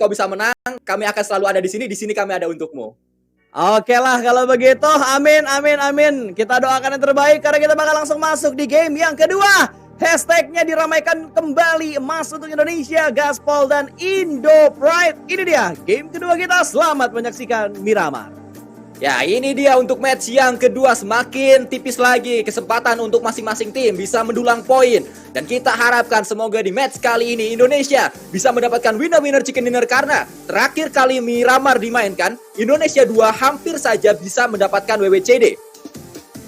kau bisa menang, kami akan selalu ada di sini kami ada untukmu. Oke lah kalau begitu, amin amin amin. Kita doakan yang terbaik karena kita bakal langsung masuk di game yang kedua. Hashtagnya diramaikan kembali, emas untuk Indonesia, Gaspol dan Indo Pride. Ini dia game kedua kita, selamat menyaksikan Miramar. Ya, ini dia untuk match yang kedua. Semakin tipis lagi kesempatan untuk masing-masing tim bisa mendulang poin. Dan kita harapkan semoga di match kali ini Indonesia bisa mendapatkan winner chicken dinner. Karena terakhir kali Miramar dimainkan, Indonesia 2 hampir saja bisa mendapatkan WWCD.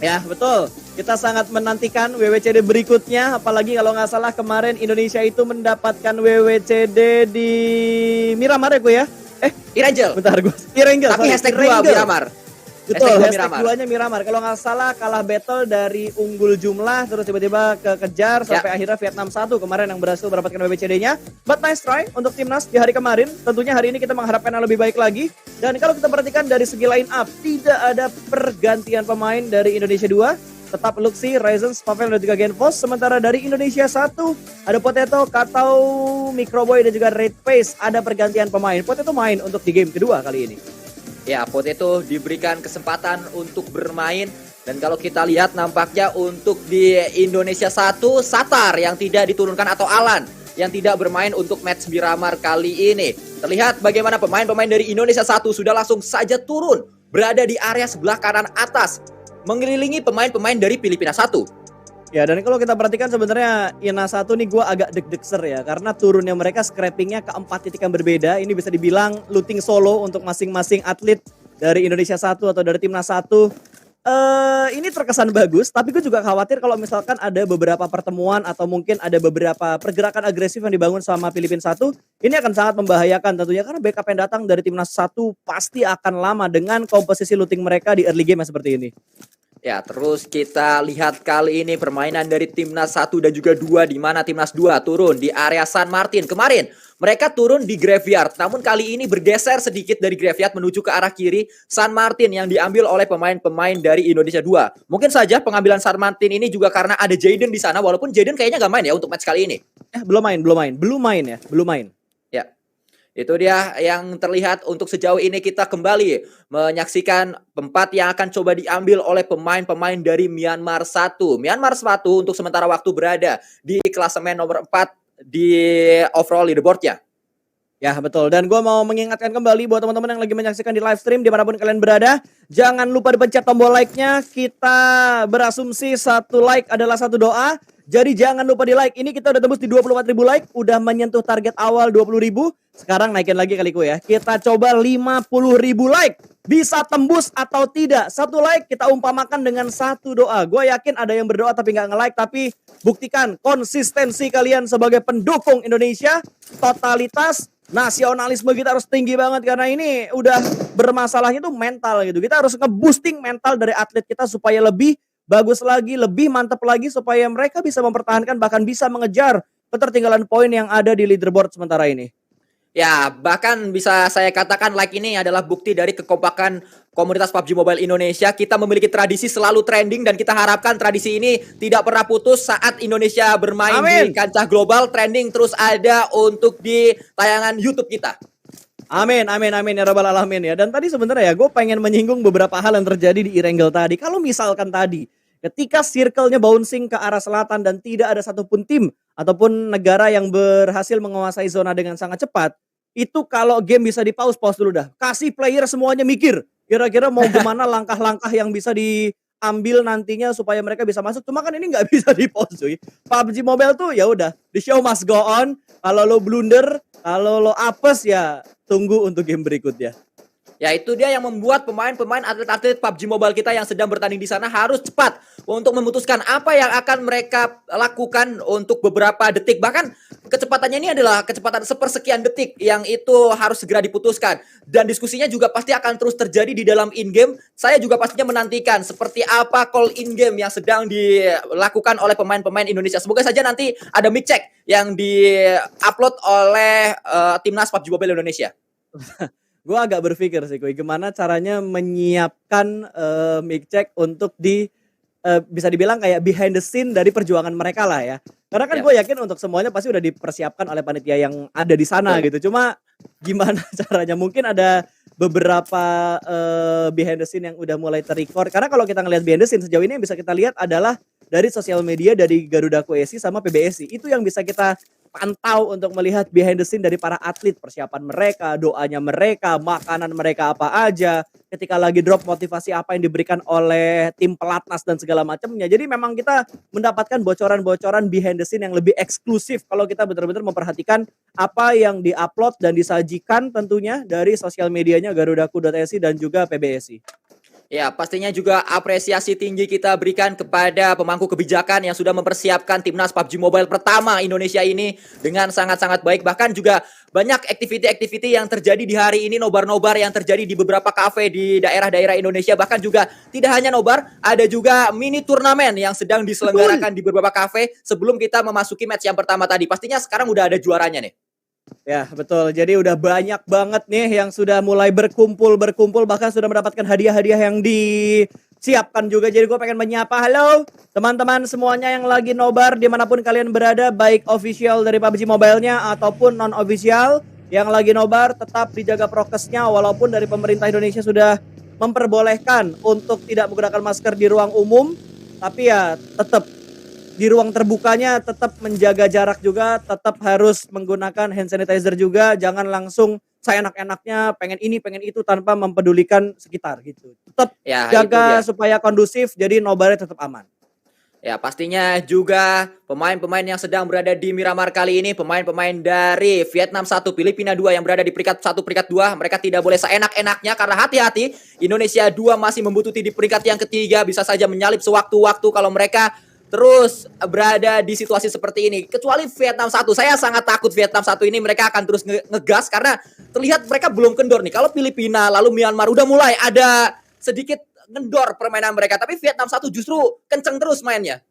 Ya betul, kita sangat menantikan WWCD berikutnya. Apalagi kalau nggak salah kemarin Indonesia itu mendapatkan WWCD di Miramar ya gue ya. Irangel. Bentar gue. Irangel. Tapi hashtag 2 Miramar. Betul, hashtag 2-nya Miramar. Kalau nggak salah kalah battle dari unggul jumlah, terus tiba-tiba kekejar sampai akhirnya Vietnam 1 kemarin yang berhasil mendapatkan WWCD-nya. But nice try untuk timnas di hari kemarin. Tentunya hari ini kita mengharapkan yang lebih baik lagi. Dan kalau kita perhatikan dari segi line up, tidak ada pergantian pemain dari Indonesia 2. Tetap Luxi, Ryzen, Pavel dan juga Genfos. Sementara dari Indonesia 1 ada Potato, Katau, Microboy dan juga Red Face. Ada pergantian pemain. Potato main untuk di game kedua kali ini. Ya, Potato diberikan kesempatan untuk bermain. Dan kalau kita lihat nampaknya untuk di Indonesia 1, Satar yang tidak diturunkan atau Alan yang tidak bermain untuk match Miramar kali ini. Terlihat bagaimana pemain-pemain dari Indonesia 1 sudah langsung saja turun, berada di area sebelah kanan atas, mengelilingi pemain-pemain dari Filipina 1. Ya, dan kalau kita perhatikan sebenarnya Ina 1 nih gue agak deg-degser ya. Karena turunnya mereka scrappingnya ke 4 titik yang berbeda. Ini bisa dibilang looting solo untuk masing-masing atlet dari Indonesia 1 atau dari Timnas 1. Ini terkesan bagus, tapi gue juga khawatir kalau misalkan ada beberapa pertemuan atau mungkin ada beberapa pergerakan agresif yang dibangun sama Filipina 1. Ini akan sangat membahayakan tentunya karena backup yang datang dari Timnas 1 pasti akan lama dengan komposisi looting mereka di early game seperti ini. Ya, terus kita lihat kali ini permainan dari Timnas 1 dan juga 2 di mana Timnas 2 turun di area San Martin. Kemarin mereka turun di Graveyard, namun kali ini bergeser sedikit dari Graveyard menuju ke arah kiri San Martin yang diambil oleh pemain-pemain dari Indonesia 2. Mungkin saja pengambilan San Martin ini juga karena ada Jaden di sana, walaupun Jaden kayaknya nggak main ya untuk match kali ini. Belum main. Ya. Itu dia yang terlihat untuk sejauh ini. Kita kembali menyaksikan tempat yang akan coba diambil oleh pemain-pemain dari Myanmar 1. Myanmar 1 untuk sementara waktu berada di klasemen nomor 4 di overall leaderboard-nya. Ya betul, dan gue mau mengingatkan kembali buat teman-teman yang lagi menyaksikan di live stream dimanapun kalian berada, jangan lupa dipencet tombol like-nya. Kita berasumsi 1 like adalah 1 doa, jadi jangan lupa di like. Ini kita udah tembus di 24.000 like, udah menyentuh target awal 20.000. Sekarang naikin lagi kaliku ya, kita coba 50.000 like. Bisa tembus atau tidak, 1 like kita umpamakan dengan 1 doa. Gue yakin ada yang berdoa tapi gak nge-like, tapi buktikan konsistensi kalian sebagai pendukung Indonesia. Totalitas nasionalisme kita harus tinggi banget karena ini udah bermasalahnya tuh mental gitu. Kita harus nge-boosting mental dari atlet kita supaya lebih bagus lagi, lebih mantap lagi supaya mereka bisa mempertahankan bahkan bisa mengejar ketertinggalan poin yang ada di leaderboard sementara ini. Ya, bahkan bisa saya katakan like ini adalah bukti dari kekompakan komunitas PUBG Mobile Indonesia. Kita memiliki tradisi selalu trending dan kita harapkan tradisi ini tidak pernah putus saat Indonesia bermain di kancah global. Trending terus ada untuk di tayangan YouTube kita. Amin ya rabbal alamin ya. Dan tadi sebenarnya ya gue pengen menyinggung beberapa hal yang terjadi di Irangel tadi. Kalau misalkan tadi ketika circle-nya bouncing ke arah selatan dan tidak ada satupun tim ataupun negara yang berhasil menguasai zona dengan sangat cepat, itu kalau game bisa di-pause dulu dah. Kasih player semuanya mikir, kira-kira mau gimana langkah-langkah yang bisa diambil nantinya supaya mereka bisa masuk. Cuma kan ini nggak bisa di-pause cuy. PUBG Mobile tuh ya udah, the show must go on. Kalau lo blunder, kalau lo apes ya tunggu untuk game berikutnya. Ya, itu dia yang membuat pemain-pemain atlet-atlet PUBG Mobile kita yang sedang bertanding di sana harus cepat untuk memutuskan apa yang akan mereka lakukan untuk beberapa detik. Bahkan kecepatannya ini adalah kecepatan sepersekian detik yang itu harus segera diputuskan. Dan diskusinya juga pasti akan terus terjadi di dalam in-game. Saya juga pastinya menantikan seperti apa call in-game yang sedang dilakukan oleh pemain-pemain Indonesia. Semoga saja nanti ada mic check yang di-upload oleh timnas PUBG Mobile Indonesia. Gue agak berpikir sih, gimana caranya menyiapkan mic check untuk bisa dibilang kayak behind the scene dari perjuangan mereka lah ya. Karena kan gue yakin untuk semuanya pasti udah dipersiapkan oleh panitia yang ada di sana gitu. Cuma gimana caranya. Mungkin ada beberapa behind the scene yang udah mulai ter-record. Karena kalau kita ngelihat behind the scene sejauh ini yang bisa kita lihat adalah dari sosial media dari Garuda Koesi sama PBSI. Itu yang bisa kita pantau untuk melihat behind the scene dari para atlet, persiapan mereka, doanya mereka, makanan mereka apa aja, ketika lagi drop motivasi apa yang diberikan oleh tim pelatnas dan segala macamnya. Jadi memang kita mendapatkan bocoran-bocoran behind the scene yang lebih eksklusif kalau kita benar-benar memperhatikan apa yang diupload dan disajikan tentunya dari sosial medianya garudaku.si dan juga PBSI. Ya, pastinya juga apresiasi tinggi kita berikan kepada pemangku kebijakan yang sudah mempersiapkan timnas PUBG Mobile pertama Indonesia ini dengan sangat-sangat baik. Bahkan juga banyak aktiviti-aktiviti yang terjadi di hari ini, nobar-nobar yang terjadi di beberapa kafe di daerah-daerah Indonesia. Bahkan juga tidak hanya nobar, ada juga mini turnamen yang sedang diselenggarakan di beberapa kafe sebelum kita memasuki match yang pertama tadi. Pastinya sekarang udah ada juaranya nih. Ya betul, jadi udah banyak banget nih yang sudah mulai berkumpul, bahkan sudah mendapatkan hadiah-hadiah yang disiapkan juga. Jadi gue pengen menyapa, halo teman-teman semuanya yang lagi nobar dimanapun kalian berada, baik official dari PUBG Mobile-nya ataupun non-official yang lagi nobar, tetap dijaga prokesnya walaupun dari pemerintah Indonesia sudah memperbolehkan untuk tidak menggunakan masker di ruang umum, tapi ya tetap di ruang terbukanya tetap menjaga jarak juga, tetap harus menggunakan hand sanitizer juga, jangan langsung seenak-enaknya pengen ini pengen itu tanpa mempedulikan sekitar gitu. Tetap Ya, jaga supaya kondusif, jadi nobarnya tetap aman. Ya, pastinya juga pemain-pemain yang sedang berada di Miramar kali ini, pemain-pemain dari Vietnam 1, Filipina 2 yang berada di peringkat 1, peringkat 2, mereka tidak boleh seenak-enaknya karena hati-hati, Indonesia 2 masih membutuhkan di peringkat yang ketiga, bisa saja menyalip sewaktu-waktu kalau mereka terus berada di situasi seperti ini. Kecuali Vietnam 1, saya sangat takut Vietnam 1 ini mereka akan terus ngegas karena terlihat mereka belum kendor nih. Kalau Filipina lalu Myanmar udah mulai ada sedikit ngendor permainan mereka, tapi Vietnam 1 justru kenceng terus mainnya.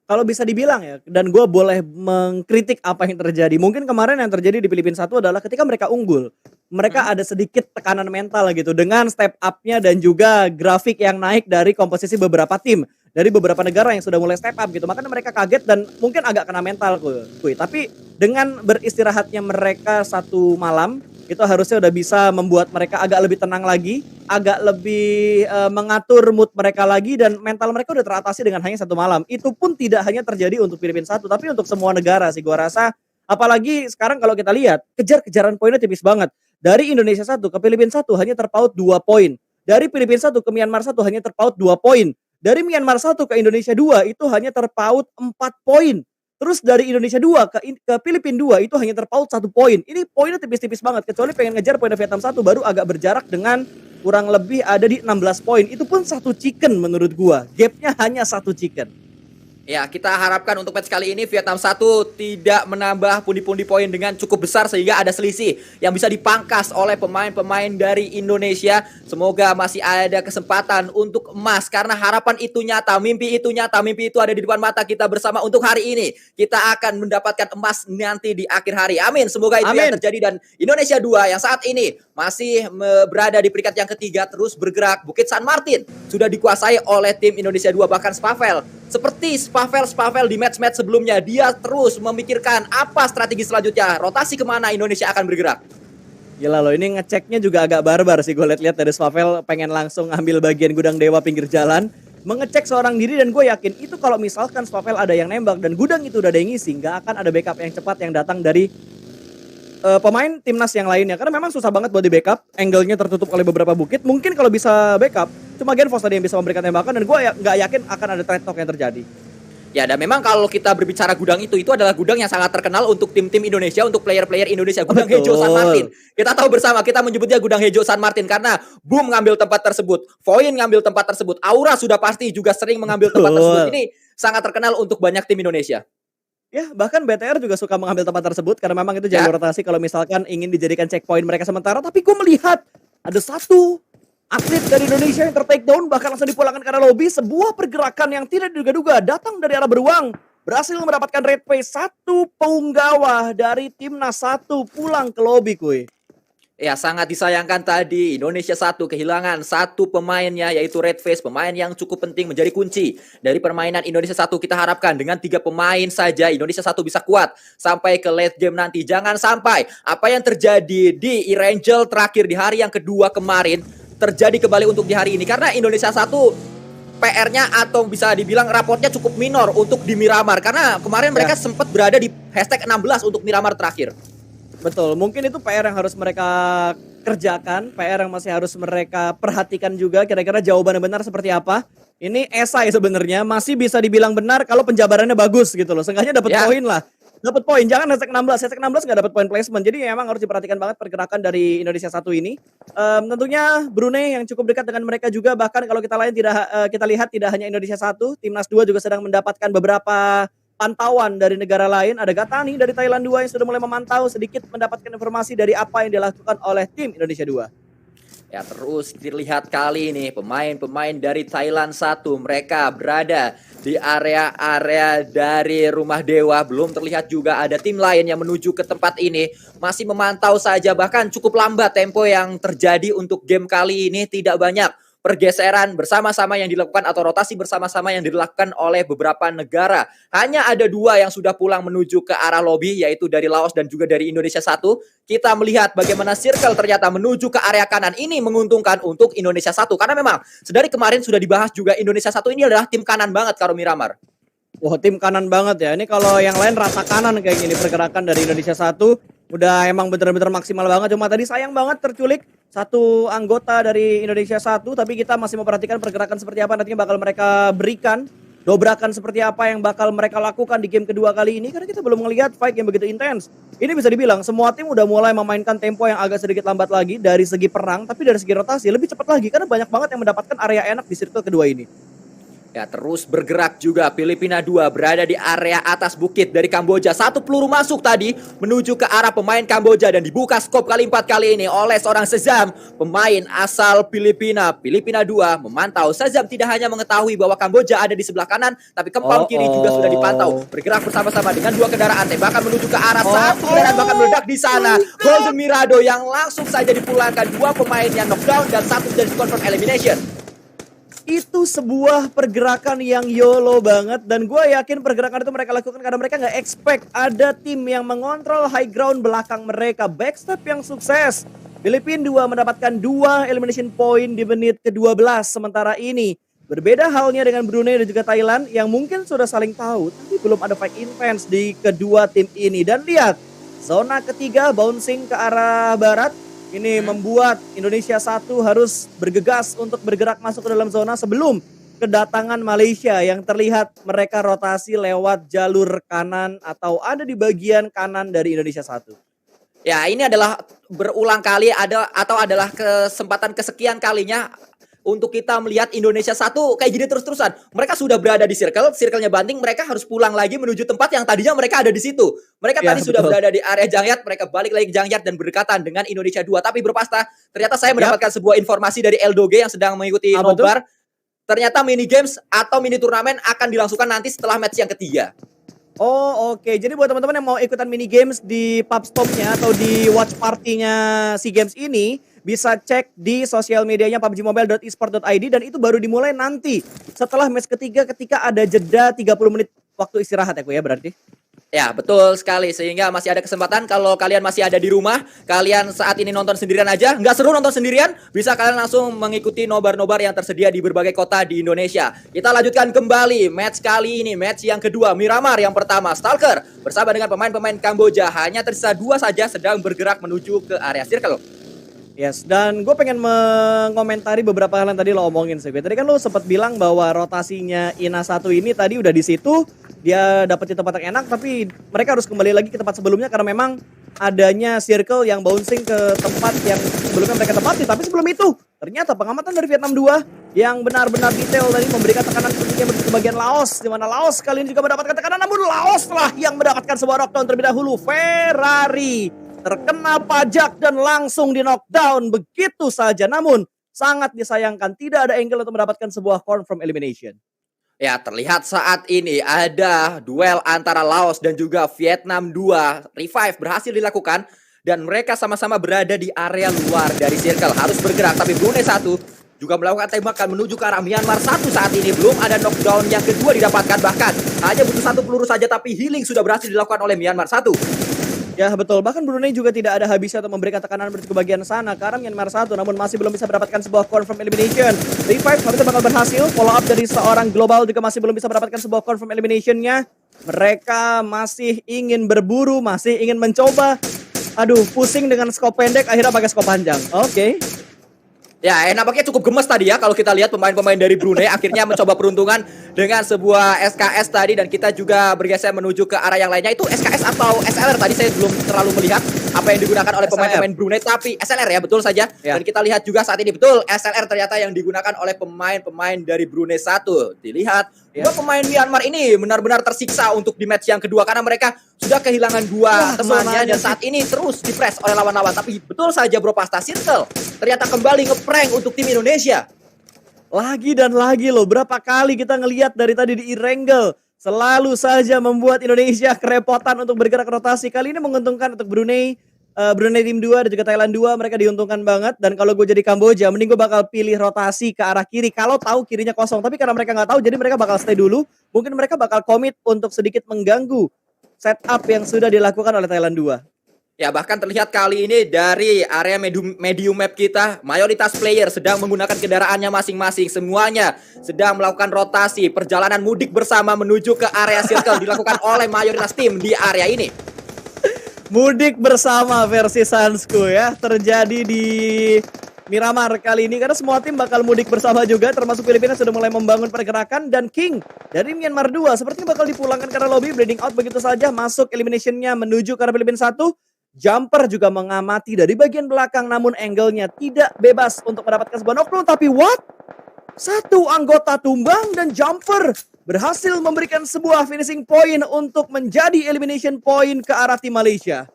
Kalau bisa dibilang ya, dan gue boleh mengkritik apa yang terjadi. Mungkin kemarin yang terjadi di Filipina 1 adalah ketika mereka unggul, mereka ada sedikit tekanan mental gitu dengan step up-nya dan juga grafik yang naik dari komposisi beberapa tim dari beberapa negara yang sudah mulai step up gitu. Makanya mereka kaget dan mungkin agak kena mental kuy. Tapi dengan beristirahatnya mereka satu malam, itu harusnya udah bisa membuat mereka agak lebih tenang lagi, agak lebih mengatur mood mereka lagi, dan mental mereka udah teratasi dengan hanya satu malam. Itu pun tidak hanya terjadi untuk Filipina 1, tapi untuk semua negara sih gua rasa. Apalagi sekarang kalau kita lihat, kejar-kejaran poinnya tipis banget. Dari Indonesia 1 ke Filipina 1 hanya terpaut 2 poin. Dari Filipina 1 ke Myanmar 1 hanya terpaut 2 poin. Dari Myanmar 1 ke Indonesia 2 itu hanya terpaut 4 poin. Terus dari Indonesia 2 ke Filipina 2 itu hanya terpaut 1 poin. Ini poinnya tipis-tipis banget. Kecuali pengen ngejar poin Vietnam 1 baru agak berjarak dengan kurang lebih ada di 16 poin. Itu pun 1 chicken menurut gua. Gapnya hanya 1 chicken. Ya, kita harapkan untuk match kali ini Vietnam 1 tidak menambah pundi-pundi poin dengan cukup besar sehingga ada selisih yang bisa dipangkas oleh pemain-pemain dari Indonesia. Semoga masih ada kesempatan untuk emas karena harapan itu nyata, mimpi itu ada di depan mata kita bersama untuk hari ini. Kita akan mendapatkan emas nanti di akhir hari. Amin. Semoga itu yang terjadi dan Indonesia 2 yang saat ini masih berada di peringkat yang ketiga terus bergerak. Bukit San Martin sudah dikuasai oleh tim Indonesia 2 bahkan Spavel. Seperti Spavel di match-match sebelumnya, dia terus memikirkan apa strategi selanjutnya, rotasi kemana Indonesia akan bergerak. Gila loh, ini ngeceknya juga agak barbar sih, gue lihat dari Spavel pengen langsung ambil bagian gudang dewa pinggir jalan, mengecek seorang diri, dan gue yakin itu kalau misalkan Spavel ada yang nembak dan gudang itu udah ada yang ngisi, nggak akan ada backup yang cepat yang datang dari pemain timnas yang lainnya, karena memang susah banget buat di backup, angle-nya tertutup oleh beberapa bukit. Mungkin kalau bisa backup cuma Genfos tadi yang bisa memberikan tembakan, dan gue nggak yakin akan ada trade talk yang terjadi. Ya, dan memang kalau kita berbicara gudang itu adalah gudang yang sangat terkenal untuk tim-tim Indonesia, untuk player-player Indonesia. Gudang Hejo San Martin. Kita tahu bersama, kita menyebutnya gudang Hejo San Martin karena Boom ngambil tempat tersebut, Voin ngambil tempat tersebut, Aura sudah pasti juga sering mengambil tempat tersebut. Ini sangat terkenal untuk banyak tim Indonesia. Ya, bahkan BTR juga suka mengambil tempat tersebut karena memang itu jalur rotasi kalau misalkan ingin dijadikan checkpoint mereka sementara. Tapi gue melihat ada satu atlet dari Indonesia yang ter-takedown bahkan langsung dipulangkan ke arah lobby. Sebuah pergerakan yang tidak diduga-duga datang dari arah beruang. Berhasil mendapatkan red face, 1 punggawa dari timnas 1 pulang ke lobby kuy. Ya, sangat disayangkan tadi Indonesia satu kehilangan satu pemainnya yaitu Red Face, pemain yang cukup penting menjadi kunci dari permainan Indonesia satu. Kita harapkan dengan 3 pemain saja Indonesia satu bisa kuat sampai ke late game nanti. Jangan sampai apa yang terjadi di Irangel terakhir di hari yang kedua kemarin terjadi kembali untuk di hari ini, karena Indonesia satu PR-nya atau bisa dibilang raportnya cukup minor untuk di Miramar, karena kemarin mereka sempat berada di hashtag 16 untuk Miramar terakhir. Betul, mungkin itu PR yang harus mereka kerjakan, PR yang masih harus mereka perhatikan juga, kira-kira jawabannya benar seperti apa. Ini esai sebenarnya, masih bisa dibilang benar kalau penjabarannya bagus gitu loh, seenggaknya dapat poin lah. Dapat poin, jangan hashtag 16 nggak dapat poin placement, jadi memang harus diperhatikan banget pergerakan dari Indonesia satu ini. Tentunya Brunei yang cukup dekat dengan mereka juga, bahkan kalau kita kita lihat tidak hanya Indonesia satu, Timnas 2 juga sedang mendapatkan beberapa pantauan dari negara lain. Ada Gatani dari Thailand 2 yang sudah mulai memantau, sedikit mendapatkan informasi dari apa yang dilakukan oleh tim Indonesia 2. Ya, terus dilihat kali ini pemain-pemain dari Thailand satu, mereka berada di area-area dari Rumah Dewa. Belum terlihat juga ada tim lain yang menuju ke tempat ini. Masih memantau saja, bahkan cukup lambat tempo yang terjadi untuk game kali ini. Tidak banyak pergeseran bersama-sama yang dilakukan atau rotasi bersama-sama yang dilakukan oleh beberapa negara. Hanya ada 2 yang sudah pulang menuju ke arah lobi, yaitu dari Laos dan juga dari Indonesia satu. Kita melihat bagaimana circle ternyata menuju ke area kanan. Ini menguntungkan untuk Indonesia satu, karena memang sedari kemarin sudah dibahas juga Indonesia satu ini adalah tim kanan banget Karo Miramar. Wah, tim kanan banget ya. Ini kalau yang lain rata kanan kayak gini pergerakan dari Indonesia satu udah emang bener-bener maksimal banget. Cuma tadi sayang banget terculik satu anggota dari Indonesia satu, tapi kita masih memperhatikan pergerakan seperti apa nantinya bakal mereka berikan. Dobrakan seperti apa yang bakal mereka lakukan di game kedua kali ini, karena kita belum melihat fight yang begitu intens. Ini bisa dibilang semua tim udah mulai memainkan tempo yang agak sedikit lambat lagi dari segi perang, tapi dari segi rotasi lebih cepat lagi karena banyak banget yang mendapatkan area enak di circle kedua ini. Ya, terus bergerak juga Filipina 2 berada di area atas bukit dari Kamboja. Satu peluru masuk tadi menuju ke arah pemain Kamboja dan dibuka skop kali 4 kali ini oleh seorang Shazam, pemain asal Filipina. Filipina 2 memantau. Shazam tidak hanya mengetahui bahwa Kamboja ada di sebelah kanan, tapi kempal kiri juga sudah dipantau. Bergerak bersama-sama dengan 2 kendaraan, tembakan menuju ke arah satu kendaraan bahkan meledak di sana. Golden Mirado yang langsung saja dipulangkan. 2 pemain yang knockdown dan 1 jadi confirm elimination. Itu sebuah pergerakan yang YOLO banget, dan gue yakin pergerakan itu mereka lakukan karena mereka nggak expect ada tim yang mengontrol high ground belakang mereka. Backstep yang sukses. Filipina 2 mendapatkan 2 elimination point di menit ke-12. Sementara ini berbeda halnya dengan Brunei dan juga Thailand yang mungkin sudah saling tahu tapi belum ada fight intens di kedua tim ini. Dan lihat, zona ketiga bouncing ke arah barat. Ini membuat Indonesia satu harus bergegas untuk bergerak masuk ke dalam zona sebelum kedatangan Malaysia yang terlihat mereka rotasi lewat jalur kanan atau ada di bagian kanan dari Indonesia satu. Ya, ini adalah berulang kali adalah kesempatan kesekian kalinya untuk kita melihat Indonesia satu kayak gini terus-terusan. Mereka sudah berada di circle-nya banting, mereka harus pulang lagi menuju tempat yang tadinya mereka ada di situ. Mereka tadi sudah berada di area Jangyat, mereka balik lagi ke Jangyat dan berdekatan dengan Indonesia 2. Tapi berpasta, ternyata saya mendapatkan sebuah informasi dari Eldoge yang sedang mengikuti nobar. Ternyata mini games atau mini turnamen akan dilangsungkan nanti setelah match yang ketiga. Oh, oke. Jadi buat teman-teman yang mau ikutan mini games di PubStop-nya atau di watch party-nya SEA Games ini, bisa cek di sosial medianya pubgmobile.esport.id, dan itu baru dimulai nanti setelah match ketiga ketika ada jeda 30 menit waktu istirahat ya, Ku ya berarti. Ya, betul sekali. Sehingga masih ada kesempatan kalau kalian masih ada di rumah, kalian saat ini nonton sendirian aja. Nggak seru nonton sendirian, bisa kalian langsung mengikuti nobar-nobar yang tersedia di berbagai kota di Indonesia. Kita lanjutkan kembali match kali ini, match yang kedua. Miramar yang pertama, Stalker bersama dengan pemain-pemain Kamboja. Hanya tersisa 2 saja sedang bergerak menuju ke area circle. Yes, dan gue pengen mengomentari beberapa hal yang tadi lo omongin sih. Tadi kan lo sempat bilang bahwa rotasinya Ina satu ini tadi udah di situ, dia dapetin tempat yang enak, tapi mereka harus kembali lagi ke tempat sebelumnya karena memang adanya circle yang bouncing ke tempat yang sebelumnya mereka tempati. Tapi sebelum itu, ternyata pengamatan dari Vietnam 2 yang benar-benar detail tadi memberikan tekanan pentingnya ke bagian Laos, di mana Laos kali ini juga mendapatkan tekanan, namun Laos lah yang mendapatkan sebuah knockdown terlebih dahulu. Ferrari terkena pajak dan langsung di knockdown begitu saja. Namun sangat disayangkan tidak ada angle untuk mendapatkan sebuah confirm elimination. Ya, terlihat saat ini ada duel antara Laos dan juga Vietnam 2. Revive berhasil dilakukan dan mereka sama-sama berada di area luar dari circle. Harus bergerak, tapi Brunei 1 juga melakukan tembakan menuju ke arah Myanmar 1 saat ini. Belum ada knockdown yang kedua didapatkan, bahkan hanya butuh 1 peluru saja, tapi healing sudah berhasil dilakukan oleh Myanmar 1. Ya betul, bahkan Brunei juga tidak ada habisnya untuk memberikan tekanan menuju ke bagian sana karena Myanmar 1 namun masih belum bisa mendapatkan sebuah confirm elimination. Revive harusnya bakal berhasil, follow up dari seorang global juga masih belum bisa mendapatkan sebuah confirm eliminationnya. Mereka masih ingin berburu, masih ingin mencoba. Aduh, pusing dengan skop pendek, akhirnya pakai skop panjang. Oke. Ya, nampaknya cukup gemes tadi ya kalau kita lihat pemain-pemain dari Brunei akhirnya mencoba peruntungan dengan sebuah SKS tadi, dan kita juga bergeser menuju ke arah yang lainnya. Itu SKS atau SLR tadi saya belum terlalu melihat apa yang digunakan oleh pemain-pemain Brunei, tapi SLR ya, betul saja. Ya. Dan kita lihat juga saat ini betul SLR ternyata yang digunakan oleh pemain-pemain dari Brunei 1. Dilihat dua pemain Myanmar ini benar-benar tersiksa untuk di match yang kedua karena mereka sudah kehilangan dua temannya dan saat ini terus dipress oleh lawan-lawan. Tapi betul saja Bro Pasta, Circle ternyata kembali ngeprank untuk tim Indonesia. Lagi dan lagi loh, berapa kali kita ngelihat dari tadi di Erangel selalu saja membuat Indonesia kerepotan untuk bergerak rotasi. Kali ini menguntungkan untuk Brunei. Brunei tim 2 dan juga Thailand 2, mereka diuntungkan banget. Dan kalau gue jadi Kamboja, mending gue bakal pilih rotasi ke arah kiri kalau tahu kirinya kosong. Tapi karena mereka nggak tahu, jadi mereka bakal stay dulu. Mungkin mereka bakal komit untuk sedikit mengganggu setup yang sudah dilakukan oleh Thailand 2. Ya, bahkan terlihat kali ini dari area medium map kita, mayoritas player sedang menggunakan kendaraannya masing-masing. Semuanya sedang melakukan rotasi. Perjalanan mudik bersama menuju ke area circle dilakukan oleh mayoritas tim di area ini. Mudik bersama versi Sansku ya, terjadi di Miramar kali ini karena semua tim bakal mudik bersama juga, termasuk Filipina sudah mulai membangun pergerakan. Dan King dari Myanmar 2 sepertinya bakal dipulangkan karena lobby, bleeding out begitu saja, masuk eliminationnya menuju ke arah Filipina 1. Jumper juga mengamati dari bagian belakang, namun angle-nya tidak bebas untuk mendapatkan sebuah knockdown. Tapi what? Satu anggota tumbang dan Jumper berhasil memberikan sebuah finishing point untuk menjadi elimination point ke arah tim Malaysia.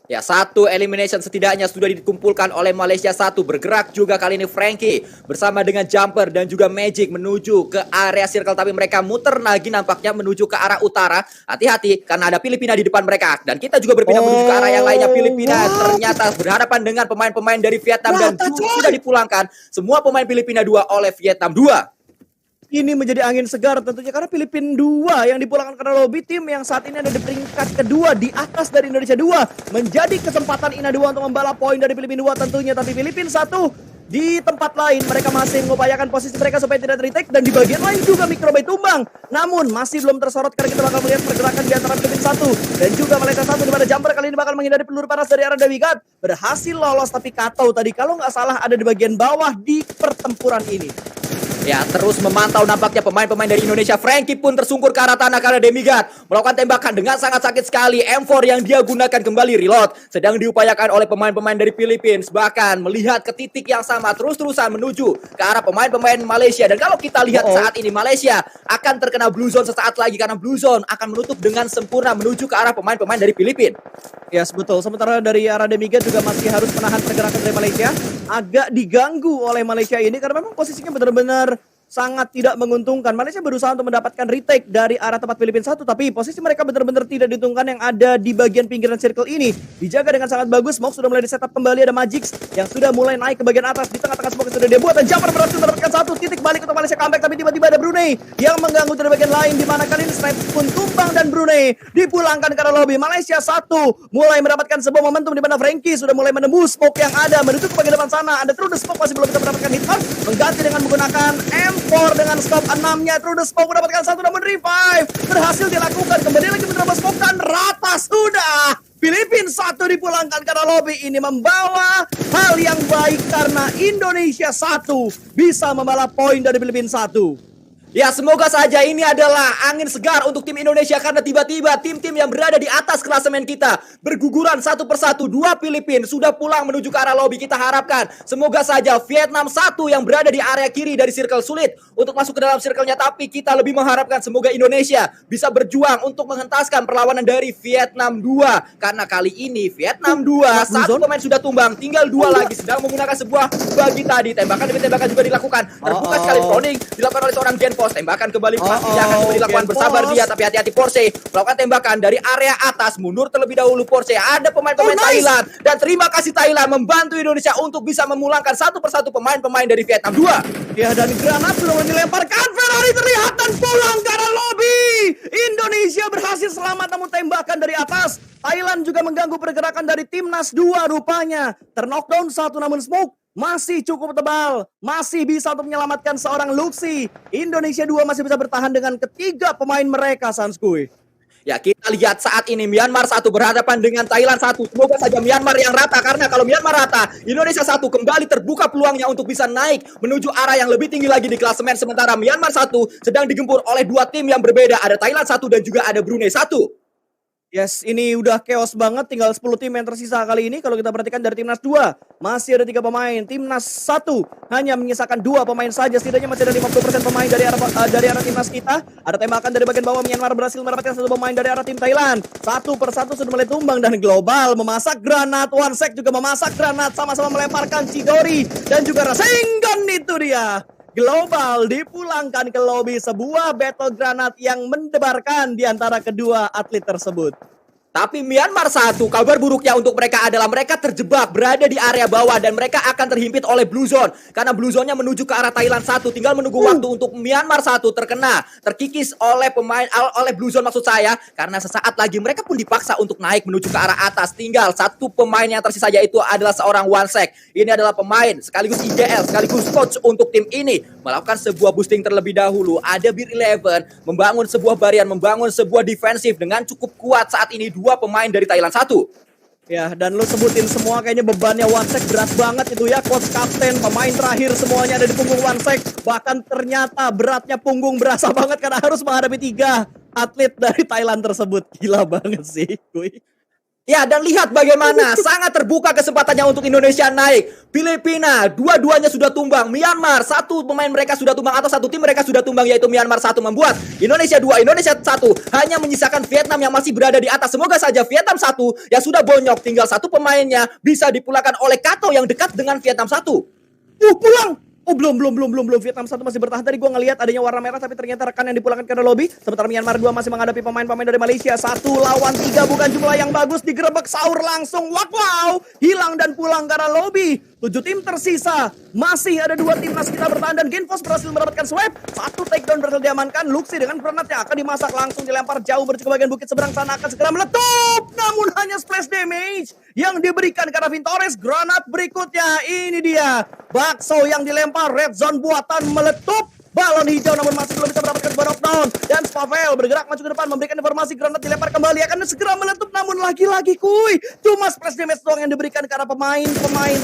Ya, 1 elimination setidaknya sudah dikumpulkan oleh Malaysia 1. Bergerak juga kali ini Frankie bersama dengan Jumper dan juga Magic menuju ke area circle. Tapi mereka muter lagi nampaknya menuju ke arah utara. Hati-hati karena ada Filipina di depan mereka. Dan kita juga berpindah menuju ke arah yang lainnya. Filipina ternyata berhadapan dengan pemain-pemain dari Vietnam dan sudah dipulangkan semua pemain Filipina 2 oleh Vietnam 2. Ini menjadi angin segar tentunya karena Filipina 2 yang dipulangkan karena lobby, tim yang saat ini ada di peringkat kedua di atas dari Indonesia 2. Menjadi kesempatan Ina 2 untuk membalap poin dari Filipina 2 tentunya. Tapi Filipina 1 di tempat lain mereka masih mengupayakan posisi mereka supaya tidak retake. Dan di bagian lain juga Microbay tumbang. Namun masih belum tersorot karena kita bakal melihat pergerakan di antara Filipina 1 dan juga Malaysia 1, di mana Jumper kali ini bakal menghindari peluru panas dari arah Davigat. Berhasil lolos, tapi Kato tadi kalau nggak salah ada di bagian bawah di pertempuran ini. Ya, terus memantau nampaknya pemain-pemain dari Indonesia. Frankie pun tersungkur ke arah tanah karena Demigod melakukan tembakan dengan sangat sakit sekali. M4 yang dia gunakan kembali reload sedang diupayakan oleh pemain-pemain dari Filipina. Bahkan melihat ke titik yang sama, terus-terusan menuju ke arah pemain-pemain Malaysia. Dan kalau kita lihat saat ini Malaysia akan terkena blue zone sesaat lagi karena blue zone akan menutup dengan sempurna menuju ke arah pemain-pemain dari Filipina. Yes, betul. Sementara dari arah Demigod juga masih harus menahan pergerakan dari Malaysia. Agak diganggu oleh Malaysia ini karena memang posisinya benar-benar sangat tidak menguntungkan. Malaysia berusaha untuk mendapatkan retake dari arah tempat Filipina 1, tapi posisi mereka benar-benar tidak diuntungkan yang ada di bagian pinggiran circle ini. Dijaga dengan sangat bagus. Smoke sudah mulai di-setup kembali, ada Magix yang sudah mulai naik ke bagian atas. Di tengah-tengah smoke sudah dia buat dan Jumper berhasil mendapatkan 1 titik balik untuk Malaysia comeback, tapi tiba-tiba ada Brunei yang mengganggu dari bagian lain, di mana kali ini Snipe pun tumbang dan Brunei dipulangkan karena lobby. Malaysia 1 mulai mendapatkan sebuah momentum di mana Frankie sudah mulai menembus smoke yang ada menuju ke bagian depan sana. Ada True the Smoke masih belum bisa mendapatkan hit mark, mengganti dengan menggunakan M4 dengan stop 6-nya. True the Smoke mendapatkan 1 namun revive berhasil dilakukan. Kembali lagi menerima smoke dan rata sudah. Filipina 1 dipulangkan karena lobby ini membawa hal yang baik karena Indonesia 1 bisa membalap poin dari Filipina 1. Ya, semoga saja ini adalah angin segar untuk tim Indonesia karena tiba-tiba tim-tim yang berada di atas klasemen kita berguguran satu persatu. 2 Filipina sudah pulang menuju ke arah lobby. Kita harapkan semoga saja Vietnam 1 yang berada di area kiri dari circle sulit untuk masuk ke dalam circle-nya, tapi kita lebih mengharapkan semoga Indonesia bisa berjuang untuk menghentaskan perlawanan dari Vietnam 2 karena kali ini Vietnam 2 1 pemain sudah tumbang, tinggal 2 lagi sedang menggunakan sebuah bagi tadi. Tembakan demi tembakan juga dilakukan. Terbuka sekali, Browning dilakukan oleh seorang Gen Genfos, tembakan kembali pastinya akan Oh, kembali dilakukan, bersabar Genfos. dia, tapi hati-hati Porsche melakukan tembakan dari area atas, mundur terlebih dahulu Porsche. Ada pemain-pemain Oh, nice. Thailand, dan terima kasih Thailand membantu Indonesia untuk bisa memulangkan satu persatu pemain-pemain dari Vietnam 2. Ya, dan granat sudah mulai dilemparkan. Ferrari terlihat dan pulang ke arah lobby. Indonesia berhasil selamat namun tembakan dari atas. Thailand juga mengganggu pergerakan dari timnas 2 rupanya. Terknockdown satu namun smoke masih cukup tebal. Masih bisa untuk menyelamatkan seorang Luxi. Indonesia 2 masih bisa bertahan dengan ketiga pemain mereka, Sanskui. Ya, kita lihat saat ini Myanmar 1 berhadapan dengan Thailand 1. Semoga saja Myanmar yang rata, karena kalau Myanmar rata, Indonesia 1 kembali terbuka peluangnya untuk bisa naik menuju arah yang lebih tinggi lagi di klasemen. Sementara Myanmar 1 sedang digempur oleh dua tim yang berbeda. Ada Thailand 1 dan juga ada Brunei 1. Yes, ini udah chaos banget. Tinggal 10 tim yang tersisa kali ini. Kalau kita perhatikan dari timnas 2, masih ada 3 pemain. Timnas 1 hanya menyisakan 2 pemain saja. Setidaknya masih ada 50% pemain dari arah timnas kita. Ada tembakan dari bagian bawah. Myanmar berhasil mendapatkan 1 pemain dari arah tim Thailand. Satu persatu sudah mulai tumbang. Dan Global memasak granat. Wansek juga memasak granat. Sama-sama melemparkan Chidori dan juga Rasengan. Itu dia. Global dipulangkan ke lobi, sebuah battle granat yang mendebarkan di antara kedua atlet tersebut. Tapi Myanmar 1, kabar buruknya untuk mereka adalah mereka terjebak berada di area bawah dan mereka akan terhimpit oleh Blue Zone. Karena Blue Zone-nya menuju ke arah Thailand 1, tinggal menunggu waktu untuk Myanmar 1 terkikis oleh oleh Blue Zone maksud saya. Karena sesaat lagi mereka pun dipaksa untuk naik menuju ke arah atas. Tinggal satu pemain yang tersisa, yaitu adalah seorang Wansek. Ini adalah pemain sekaligus IJL, sekaligus coach untuk tim ini. Melakukan sebuah boosting terlebih dahulu. Ada Beer 11 membangun sebuah barian, membangun sebuah defensif dengan cukup kuat saat ini. Dua pemain dari Thailand 1. Ya, dan lu sebutin semua kayaknya bebannya Wansek berat banget itu ya. Coach, kapten, pemain terakhir semuanya ada di punggung Wansek. Bahkan ternyata beratnya punggung berasa banget karena harus menghadapi 3 atlet dari Thailand tersebut. Gila banget sih, kuy. Ya, dan lihat bagaimana sangat terbuka kesempatannya untuk Indonesia naik. Filipina, dua-duanya sudah tumbang. Myanmar, satu pemain mereka sudah tumbang atau satu tim mereka sudah tumbang, yaitu Myanmar 1 membuat Indonesia 2, Indonesia 1 hanya menyisakan Vietnam yang masih berada di atas. Semoga saja Vietnam 1 yang sudah bonyok, tinggal satu pemainnya bisa dipulangkan oleh Kato yang dekat dengan Vietnam 1. Pulang! Oh, belum. Vietnam 1 masih bertahan. Tadi gue ngelihat adanya warna merah, tapi ternyata rekan yang dipulangkan ke lobby. Sementara Myanmar 2 masih menghadapi pemain-pemain dari Malaysia. 1 lawan 3 bukan jumlah yang bagus. Digerebek Saur langsung. Wow, hilang dan pulang ke lobby. 7 tim tersisa. Masih ada 2 timnas kita bertahan dan Genfos berhasil mendapatkan swipe. 1 takedown berhasil diamankan. Luxi dengan granatnya akan dimasak, langsung dilempar jauh menuju ke bagian bukit seberang sana, akan segera meletup. Namun hanya splash damage yang diberikan karena Vintores. Granat berikutnya ini dia. Bakso yang dilempar, red zone buatan meletup. Balon hijau namun masih belum bisa mendapatkan sebuah knockdown. Dan Spavel bergerak maju ke depan memberikan informasi, granat dilempar kembali akan segera meletup. Namun lagi-lagi kuy, cuma splash damage doang yang diberikan ke arah pemain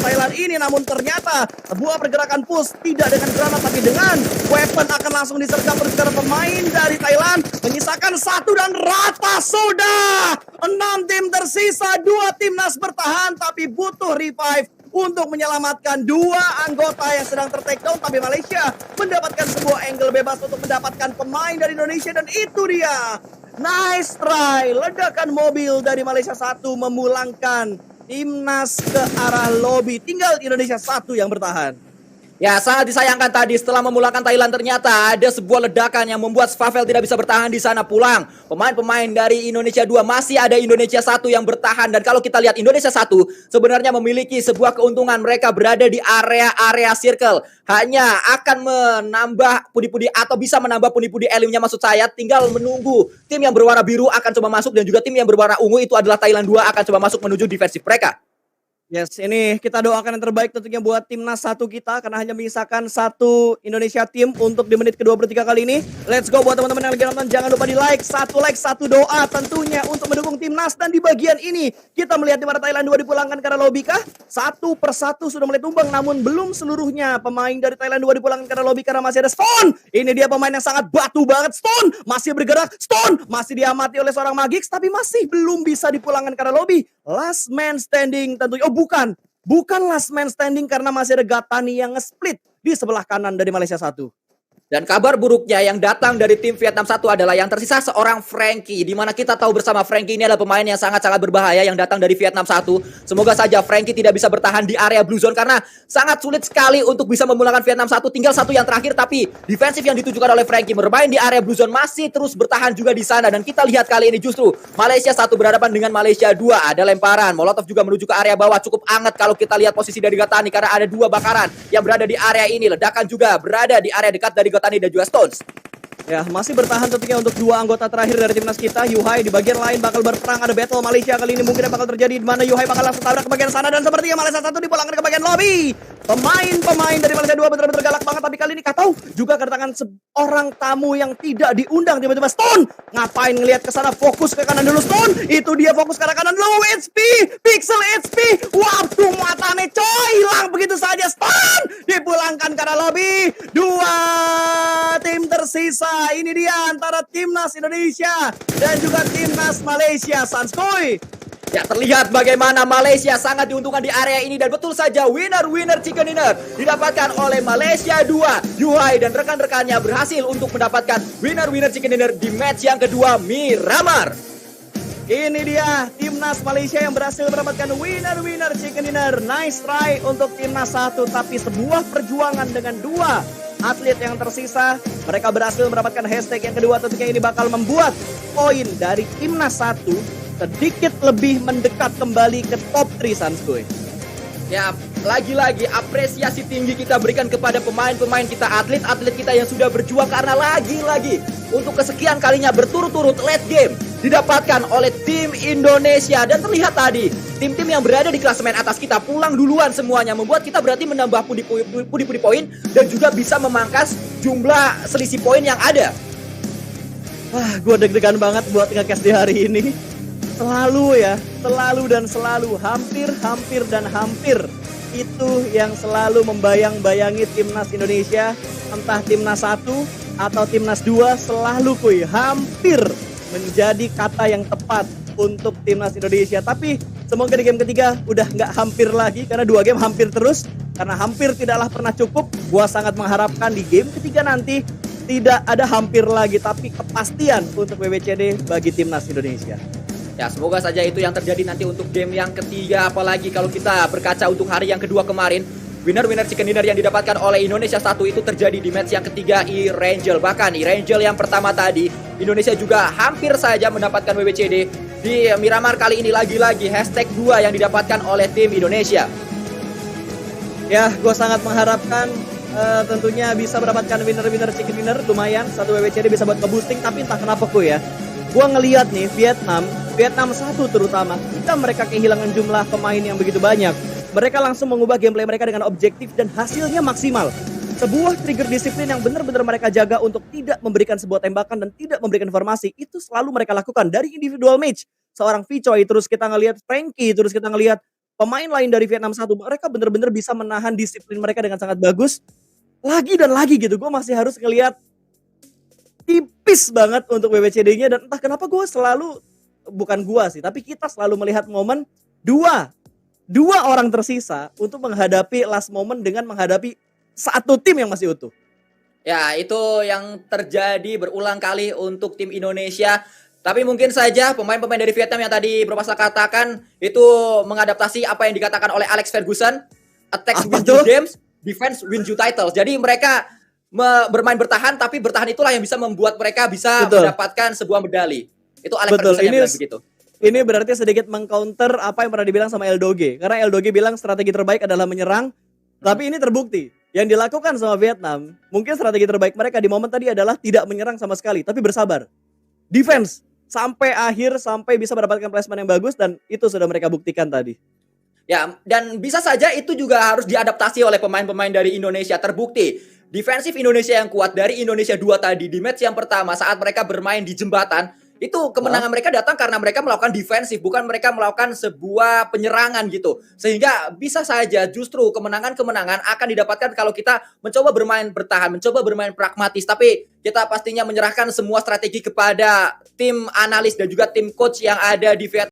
Thailand ini. Namun ternyata sebuah pergerakan push tidak dengan granat tapi dengan weapon akan langsung disergap ke arah pemain dari Thailand. Menyisakan 1 dan rata sudah. 6 tim tersisa, 2 timnas bertahan tapi butuh revive untuk menyelamatkan 2 anggota yang sedang ter-takedown. Tapi Malaysia mendapatkan sebuah angle bebas untuk mendapatkan pemain dari Indonesia. Dan itu dia, nice try. Ledakan mobil dari Malaysia 1 memulangkan timnas ke arah lobby. Tinggal Indonesia 1 yang bertahan. Ya, sangat disayangkan tadi setelah memulangkan Thailand ternyata ada sebuah ledakan yang membuat Spavel tidak bisa bertahan di sana. Pulang pemain-pemain dari Indonesia 2, masih ada Indonesia 1 yang bertahan. Dan kalau kita lihat Indonesia 1 sebenarnya memiliki sebuah keuntungan, mereka berada di area circle. Hanya akan menambah pudi-pudi atau bisa menambah pudi-pudi elimnya maksud saya. Tinggal menunggu tim yang berwarna biru akan coba masuk dan juga tim yang berwarna ungu itu adalah Thailand 2 akan coba masuk menuju defensif mereka. Yes, ini kita doakan yang terbaik tentunya buat timnas 1 kita karena hanya menyisakan 1 Indonesia tim untuk di menit ke-23 kali ini. Let's go buat teman-teman yang lagi nonton, jangan lupa di like, 1 like, 1 doa tentunya untuk mendukung timnas. Dan di bagian ini kita melihat di mana Thailand 2 dipulangkan karena lobby kah? 1 persatu sudah mulai tumbang namun belum seluruhnya pemain dari Thailand 2 dipulangkan karena lobby karena masih ada Stone. Ini dia pemain yang sangat batu banget. Stone masih bergerak, Stone masih diamati oleh seorang Magix tapi masih belum bisa dipulangkan karena lobby. Last man standing tentunya. Oh, bukan last man standing karena masih ada Gatani yang nge-split di sebelah kanan dari Malaysia 1. Dan kabar buruknya yang datang dari tim Vietnam 1 adalah yang tersisa seorang Frankie, di mana kita tahu bersama Frankie ini adalah pemain yang sangat-sangat berbahaya yang datang dari Vietnam 1. Semoga saja Frankie tidak bisa bertahan di area Blue Zone karena sangat sulit sekali untuk bisa memulangkan Vietnam 1. Tinggal satu yang terakhir, tapi defensif yang ditujukan oleh Frankie bermain di area Blue Zone masih terus bertahan juga di sana. Dan kita lihat kali ini justru Malaysia 1 berhadapan dengan Malaysia 2. Ada lemparan, Molotov juga menuju ke area bawah, cukup anget kalau kita lihat posisi dari Gotani karena ada 2 bakaran yang berada di area ini. Ledakan juga berada di area dekat dari Gotani dan juga Stones. Ya, masih bertahan tentunya untuk 2 anggota terakhir dari timnas kita. Yuhai di bagian lain bakal berperang, ada battle Malaysia kali ini mungkin bakal terjadi di mana Yuhai bakal langsung tabrak ke bagian sana dan sepertinya Malaysia 1 dipulangkan ke bagian lobby. Pemain-pemain dari Malaysia 2 benar-benar galak banget, tapi kali ini Katau juga kedatangan seorang tamu yang tidak diundang. Tiba-tiba Stone ngapain ngelihat ke sana, fokus ke kanan dulu Stone. Itu dia fokus ke arah kanan, low HP, pixel HP. Waktu matane coy, hilang begitu saja. Stone dipulangkan ke arah lobby. 2 tim tersisa. Ini dia antara timnas Indonesia dan juga timnas Malaysia, Sanskoy. Ya, terlihat bagaimana Malaysia sangat diuntungkan di area ini dan betul saja winner chicken dinner didapatkan oleh Malaysia 2. Yuhai dan rekan-rekannya berhasil untuk mendapatkan winner chicken dinner di match yang kedua Miramar. Ini dia timnas Malaysia yang berhasil mendapatkan winner chicken dinner. Nice try untuk timnas 1, tapi sebuah perjuangan dengan 2 atlet yang tersisa. Mereka berhasil mendapatkan hashtag yang kedua, tentunya ini bakal membuat poin dari timnas 1 sedikit lebih mendekat kembali ke top 3, Sanskoy. Ya, lagi-lagi apresiasi tinggi kita berikan kepada pemain-pemain kita, atlet-atlet kita yang sudah berjuang karena lagi-lagi untuk kesekian kalinya berturut-turut late game didapatkan oleh tim Indonesia. Dan terlihat tadi tim-tim yang berada di klasemen atas kita pulang duluan semuanya, membuat kita berarti menambah pundi-pundi poin dan juga bisa memangkas jumlah selisih poin yang ada. Wah, gue deg-degan banget buat nge-cast di hari ini. Selalu hampir itu yang selalu membayang-bayangi timnas Indonesia, entah timnas 1 atau timnas 2, selalu hampir menjadi kata yang tepat untuk timnas Indonesia. Tapi semoga di game ketiga udah nggak hampir lagi, karena 2 game hampir terus, karena hampir tidaklah pernah cukup. Gua sangat mengharapkan di game ketiga nanti tidak ada hampir lagi, tapi kepastian untuk WWCD bagi timnas Indonesia. Ya, semoga saja itu yang terjadi nanti untuk game yang ketiga. Apalagi kalau kita berkaca untuk hari yang kedua kemarin, winner chicken dinner yang didapatkan oleh Indonesia 1 itu terjadi di match yang ketiga E-Rangel. Bahkan E-Rangel yang pertama tadi, Indonesia juga hampir saja mendapatkan WWCD. Di Miramar kali ini lagi-lagi hashtag 2 yang didapatkan oleh tim Indonesia. Ya, gue sangat mengharapkan tentunya bisa mendapatkan winner chicken dinner. Lumayan, 1 WWCD bisa buat ke-boosting. Tapi entah kenapa ya, gue ngelihat nih Vietnam 1 terutama, ketika mereka kehilangan jumlah pemain yang begitu banyak, mereka langsung mengubah gameplay mereka dengan objektif dan hasilnya maksimal. Sebuah trigger disiplin yang benar-benar mereka jaga untuk tidak memberikan sebuah tembakan dan tidak memberikan informasi, itu selalu mereka lakukan dari individual match. Seorang Vicoy, terus kita ngelihat Frankie, terus kita ngelihat pemain lain dari Vietnam 1, mereka benar-benar bisa menahan disiplin mereka dengan sangat bagus. Lagi dan lagi gitu, gue masih harus ngelihat tipis banget untuk WWCD-nya, dan entah kenapa gue selalu, bukan gua sih, tapi kita selalu melihat momen dua orang tersisa untuk menghadapi last moment dengan menghadapi satu tim yang masih utuh. Ya, itu yang terjadi berulang kali untuk tim Indonesia. Tapi mungkin saja pemain-pemain dari Vietnam yang tadi Bro Pasal katakan itu mengadaptasi apa yang dikatakan oleh Alex Ferguson, attacks win you games, defense win you titles. Jadi mereka bermain bertahan, tapi bertahan itulah yang bisa membuat mereka bisa mendapatkan sebuah medali. Itu Alex Ferguson yang bilang begitu. Ini berarti sedikit mengcounter apa yang pernah dibilang sama Eldoge. Karena Eldoge bilang strategi terbaik adalah menyerang. Tapi ini terbukti. Yang dilakukan sama Vietnam, mungkin strategi terbaik mereka di momen tadi adalah tidak menyerang sama sekali, tapi bersabar. Defense sampai akhir, sampai bisa mendapatkan placement yang bagus, dan itu sudah mereka buktikan tadi. Ya, dan bisa saja itu juga harus diadaptasi oleh pemain-pemain dari Indonesia. Terbukti defensif Indonesia yang kuat dari Indonesia 2 tadi di match yang pertama saat mereka bermain di jembatan. Itu kemenangan mereka datang karena mereka melakukan defensif, bukan mereka melakukan sebuah penyerangan gitu. Sehingga bisa saja justru kemenangan-kemenangan akan didapatkan kalau kita mencoba bermain bertahan, mencoba bermain pragmatis. Tapi kita pastinya menyerahkan semua strategi kepada tim analis dan juga tim coach yang ada di Vietnam.